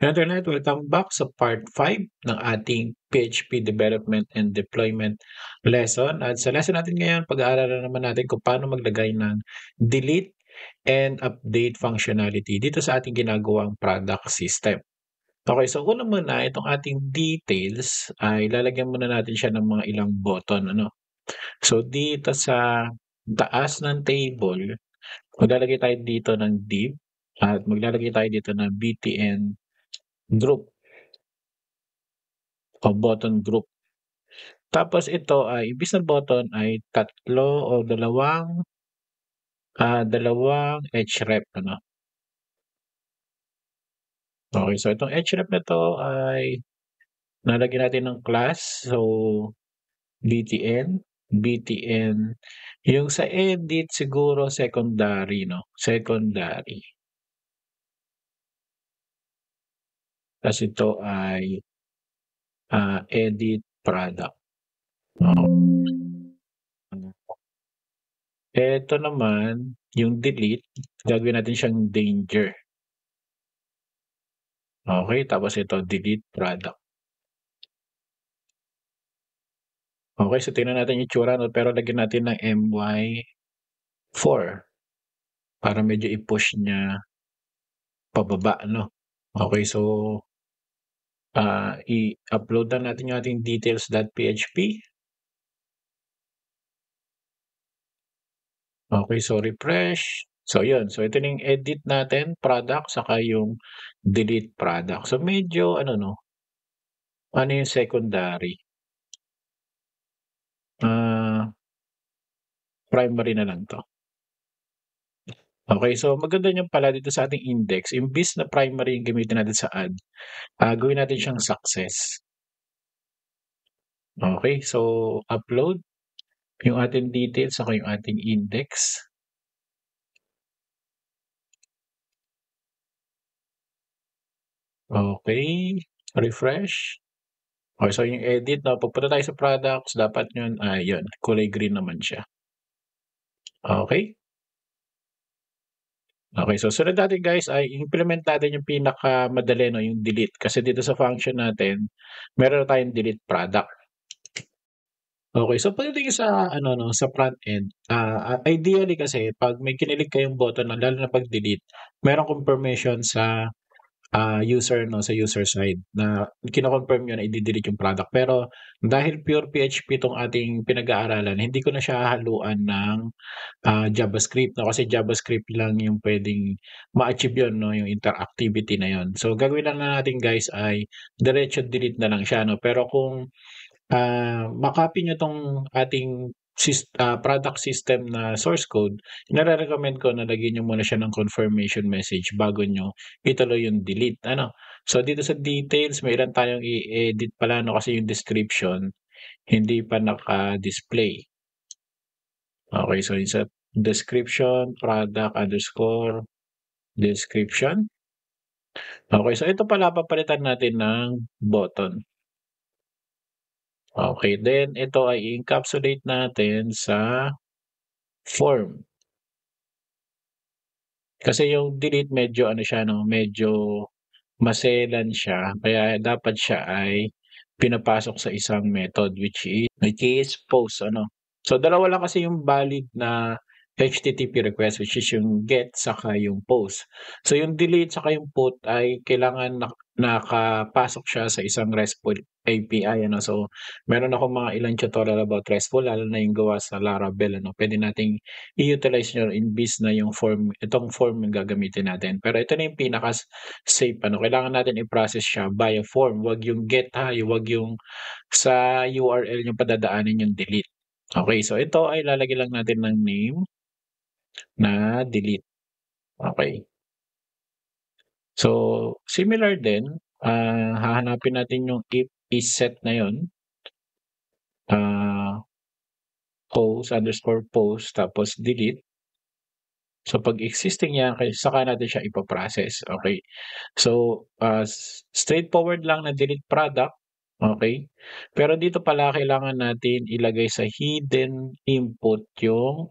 Internet, welcome back sa part 5 ng ating PHP development and deployment lesson. At sa lesson natin ngayon, pag-aaralan naman natin kung paano maglagay ng delete and update functionality dito sa ating ginagawang product system. Okay, so una muna, itong ating details ay lalagyan muna natin siya ng mga ilang button. So dito sa taas ng table, maglalagay tayo dito ng div at maglalagay tayo dito ng btn group o button group. Tapos ito ay imbis na button ay tatlo o dalawang href Okay, so itong href na 'to ay lalagyan natin ng class. So, btn, yung sa edit siguro secondary secondary. Tas ito ay, edit product. Eto naman, yung delete, gagawin natin siyang danger. Okay, tapos ito delete product. Okay, so tingnan natin yung itsura pero lagyan natin ng MY4 para medyo i-push niya pababa Okay, so, i-upload na natin yung ating details.php. Okay, so refresh. So yun, so ito na yung edit natin, product saka yung delete product. So medyo yung secondary? Primary na lang 'to. Okay, so maganda niyan pala dito sa ating index imbis na primary yung gamitin natin sa add, gawin natin siyang success. Okay, so upload yung ating details saka yung ating index. Okay, refresh. Okay, so yung edit pagpunta tayo sa products dapat yun, yun kulay green naman siya. Okay. Okay, so sunod natin guys ay implement natin yung pinakamadali yung delete kasi dito sa function natin meron na tayong delete product. Okay, so pagdating sa sa front end, ideally kasi 'pag may kinilig kayong button lalo na 'pag delete, merong confirmation sa, user sa user side na kino-confirm niyo na ide-delete yung product. Pero dahil pure PHP 'tong ating pinag-aaralan, hindi ko na siya hahaluan ng, JavaScript kasi JavaScript lang yung puwedeng ma-achieve yun yung interactivity na yun. So gagawin lang natin guys ay diretso delete na lang siya pero kung ma-copy niyo 'tong ating product system na source code, nare-recommend ko na lagyan niyo muna siya ng confirmation message bago niyo ituloy yung delete So dito sa details may ilan tayong i-edit pala kasi yung description hindi pa naka-display. Okay, so yung sa description, product underscore description. Okay, so ito pala papalitan natin ng button. Okay, then ito ay i-encapsulate natin sa form. Kasi yung delete medyo siya medyo maselan siya kaya dapat siya ay pinapasok sa isang method which is post So dalawa lang kasi yung valid na HTTP request which is yung get saka yung post. So yung delete saka yung put ay kailangan nakapasok siya sa isang RESTful API So meron akong mga ilang tutorial about RESTful lalo na yung gawa sa Laravel Puwede nating i-utilize niyo imbis na yung form itong form yung gagamitin natin. Pero ito na yung pinaka-safe kailangan natin i-process siya via form, wag yung get wag yung sa URL yung padadaanin yung delete. Okay, so ito ay lalagyan lang natin ng name na delete. Okay. So, similar din, hahanapin natin yung if is set na yun. Post_post tapos delete. So, pag existing yan, saka natin siya ipaprocess. Okay. So, straightforward lang na delete product. Okay. Pero dito pala kailangan natin ilagay sa hidden input yung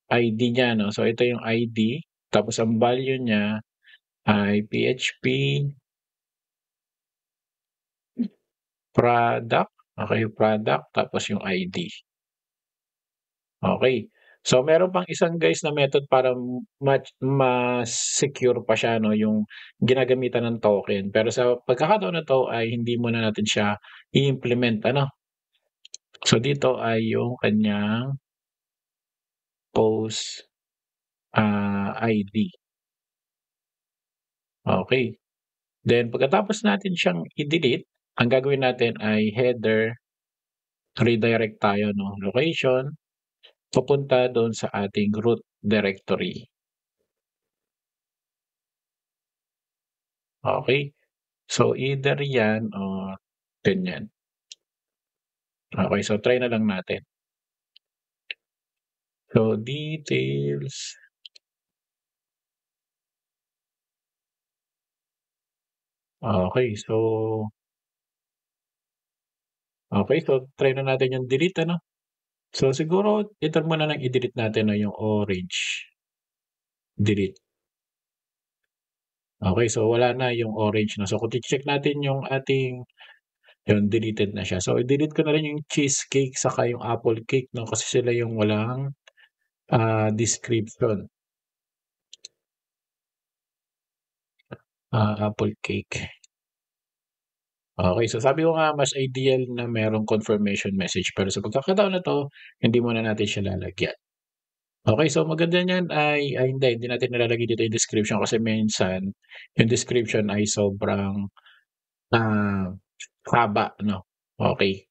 ID niya So ito yung ID tapos ang value niya ay PHP product, okay, product tapos yung ID. Okay. So meron pang isang guys na method para mas secure pa siya 'no, yung ginagamitan ng token. Pero sa pagkakataon na 'to ay hindi muna natin siya i-implement ano. So dito ay yung kanyang post, ID, okey. Then pagkatapos natin siyang i-delete, ang gagawin natin ay header, redirect tayo 'no, location, papunta dun sa ating root directory, okey. So either 'yan or ganyan. Okey, so try na lang natin. So details, okey. So try na natin yung delete ano. So siguro ito muna ng i-delete natin 'no, yung orange, delete. Okey, so wala na yung orange 'no. So kung check natin yung ating yun deleted na siya. So i-delete ko na rin yung cheesecake saka yung apple cake 'no, kasi sila yung walang, description, apple cake. Okey, so sabi ko nga mas ideal na merong confirmation message pero sa pagkakataon na 'to, hindi muna natin siya lalagyan. Okey, so maganda niyan ay hindi natin nilalagay dito yung description kasi minsan yung description ay sobrang, ah, haba 'no. Okey,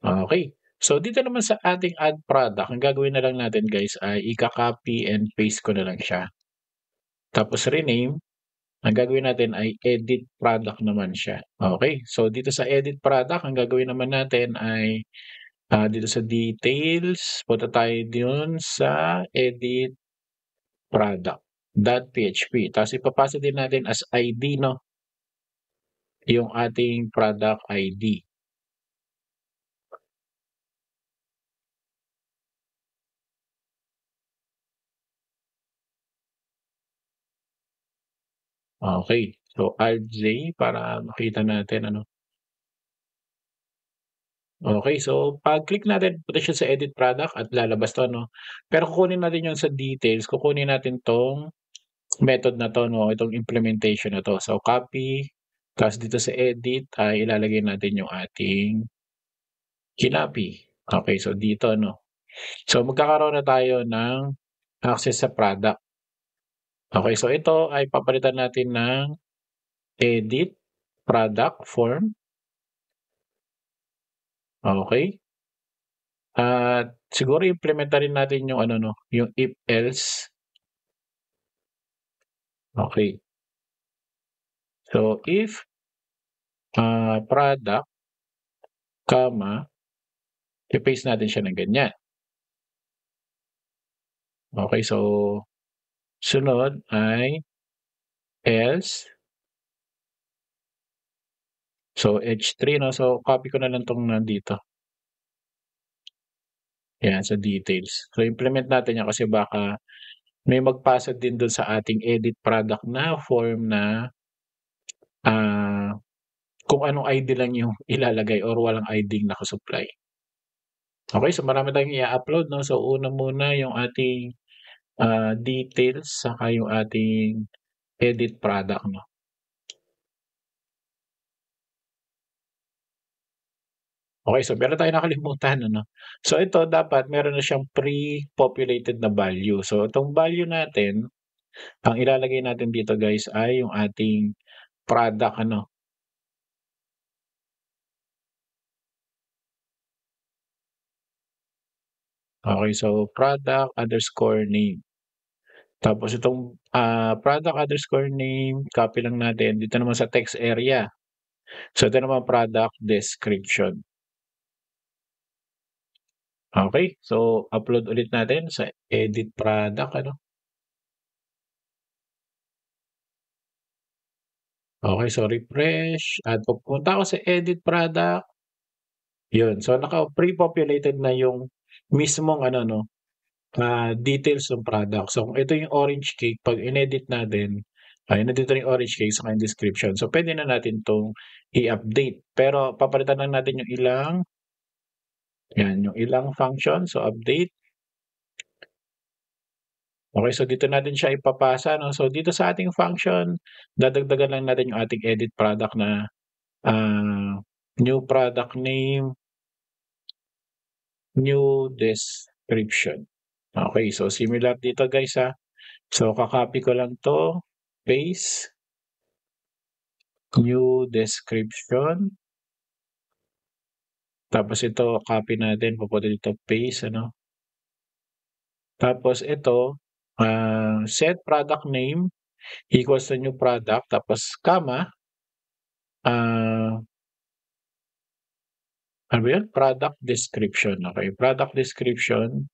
okey. So dito naman sa ating add product, ang gagawin na lang natin guys ay ika-copy and paste ko na lang siya. Tapos rename, ang gagawin natin ay edit product naman siya. Okey, so dito sa edit product ang gagawin naman natin ay dito sa details, punta tayo dun sa edit product.php tapos ipapasa din natin as ID 'no, yung ating product ID. Okey, so Alt-J para makita natin ano. Okey, so pag-click natin punta siya sa edit product at lalabas 'to 'no. Pero kukunin natin yung sa details, kukunin natin 'tong method na 'to 'no, itong implementation na 'to. So copy, tapos dito sa edit ay ilalagay natin yung ating kinopi. Okey, so dito 'no. So magkakaroon na tayo ng access sa product. Okey, so ito ay papalitan natin ng edit product form, okey. At siguro implementa rin natin yung ano 'no, yung if else. Okey. So if, product, comma, i-paste natin siya ng ganyan. Okey, so sunod ay else, so H3 'no, so copy ko na lang 'tong nandito, yan sa details. So implement natin yan kasi baka may magpasa din dun sa ating edit product na form na, ah, kung anong ID lang yung ilalagay or walang ID naka-supply. Okey, so marami tayong i-a-upload 'no. So una muna yung ating, details saka yung ating edit product 'no. Okey, so meron tayong nakalimutan ano. So ito dapat meron na siyang pre-populated na value. So itong value natin, ang ilalagay natin dito guys ay yung ating product ano. Okey, so product underscore name. Tapos itong, product underscore name, copy lang natin dito naman sa text area. So ito naman product description. Okey, so upload ulit natin sa edit product ano. Okey, so refresh at pupunta ako sa edit product, yun. So naka pre-populated na yung mismong ano 'no, details ng product. So kung ito yung orange cake 'pag inedit natin, Nandito na yung orange cake saka yung description. So, pwede na natin 'tong i-update. Pero papalitan lang natin yung ilang function. So, update. Okay, so dito natin siya ipapasa 'no. So, dito sa ating function, dadagdagan lang natin yung ating edit product na, new product name, new description. Okay, so similar dito guys, So, ko lang 'to, paste, new description. Tapos ito copy natin papunta dito, paste ano. Tapos ito, set product name equals to new product tapos comma, ah, ano ba yun? Product description, okey. Product description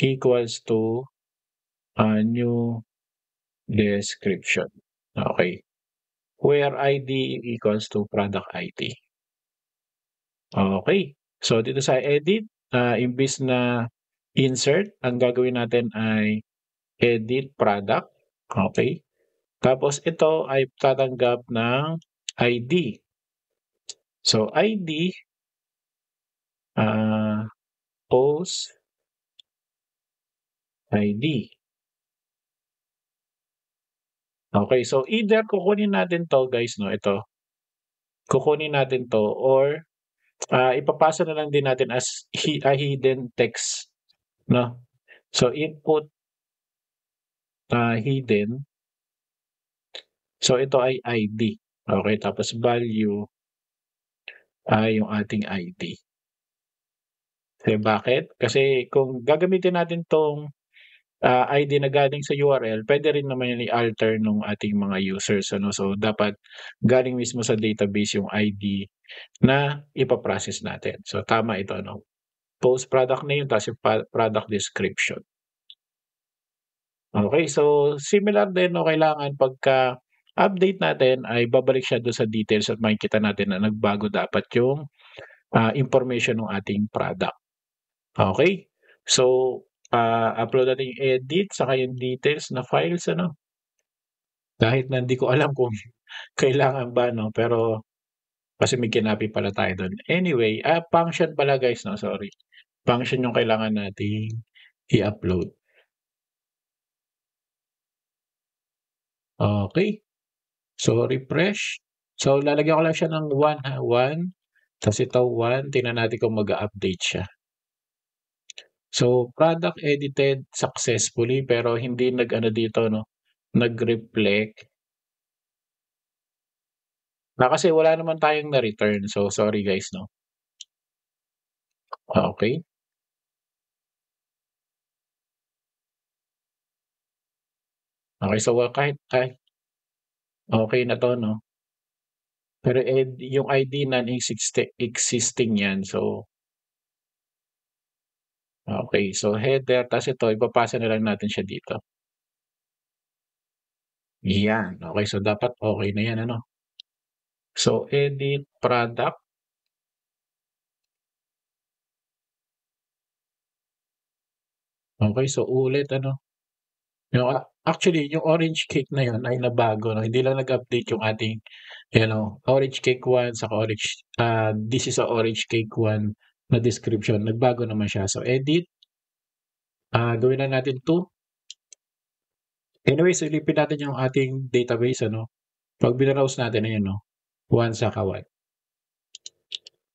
equals to, new description, okey. Where ID equals to product ID. Okey. So, dito sa edit, imbes na insert, ang gagawin natin ay edit product, okey. Tapos ito ay tatanggap ng ID. So, ID, post ID. Okay, so either kukunin natin 'to guys 'no, ito. Kukunin natin 'to or, ipapasa na lang din natin as hidden text 'no. So, input, hidden. So, ito ay ID. Okay, tapos value ay yung ating ID. Kasi bakit? Kasi kung gagamitin natin 'tong ID na galing sa URL, pwede rin naman yun i-alter nung ating mga users ano. So, dapat galing mismo sa database yung ID na ipa-process natin. So, tama ito ano, post product name ta's yung product description. Okay, so similar din 'no, kailangan pagka-update natin ay babalik siya dun sa details at makikita natin na nagbago dapat yung, information ng ating product. Okay, so, upload natin yung edit saka yung details na files ano. Kahit na hindi ko alam kung kailangan ba 'no, pero kasi may kinapi pala tayo dun. Anyway, function pala guys 'no, sorry. Function yung kailangan nating i-upload. Okay, so refresh. So lalagyan ko lang siya ng 1 1, ta's ito 1, tingnan natin kung mag-a-update siya. So product edited successfully pero hindi nag-ano dito 'no, nag-reflect. Kasi wala naman tayong na-return, so sorry guys 'no. Okay. Okay, so kahit okey na 'to 'no, pero yung ID existing 'yan. So, okey, so header ta's ito ipapasa na lang natin siya dito. 'Yan, okey, so dapat okey na 'yan ano. So edit product, okey, so ulit ano, actually yung orange cake na 'yun ay nabago 'no, hindi lang nag-update yung ating orange cake 1 saka this is a orange cake 1 na description, nagbago naman siya. So edit, gawin na natin 2. Anyway, silipin natin yung ating database ano. 'Pag browse natin ayan 'no, 1 saka 1.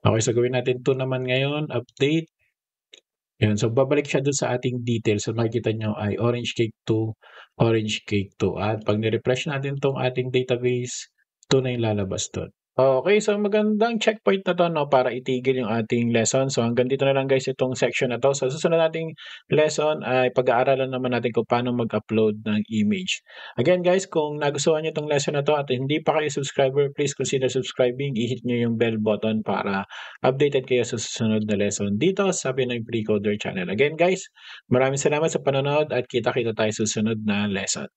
Okay, so gawin natin 2 naman ngayon, update. Yan, so babalik siya dun sa ating details. So makikita niyo ay orange cake 2, orange cake 2 at 'pag ni-refresh natin 'tong ating database, 2 na yung lalabas dun. Okay, so magandang checkpoint na 'to 'no, para itigil yung ating lesson. So hanggang dito na lang guys itong section na 'to. Sa susunod nating lesson ay pag-aaralan naman natin kung paano mag-upload ng image. Again guys, kung nagustuhan niyo 'tong lesson na 'to at hindi pa kayo subscriber, please consider subscribing. I-hit niyo yung bell button para updated kayo sa susunod na lesson dito sa Pinoy Pre-Coder Channel. Again guys, maraming salamat sa panonood at kita-kita tayo sa susunod na lesson.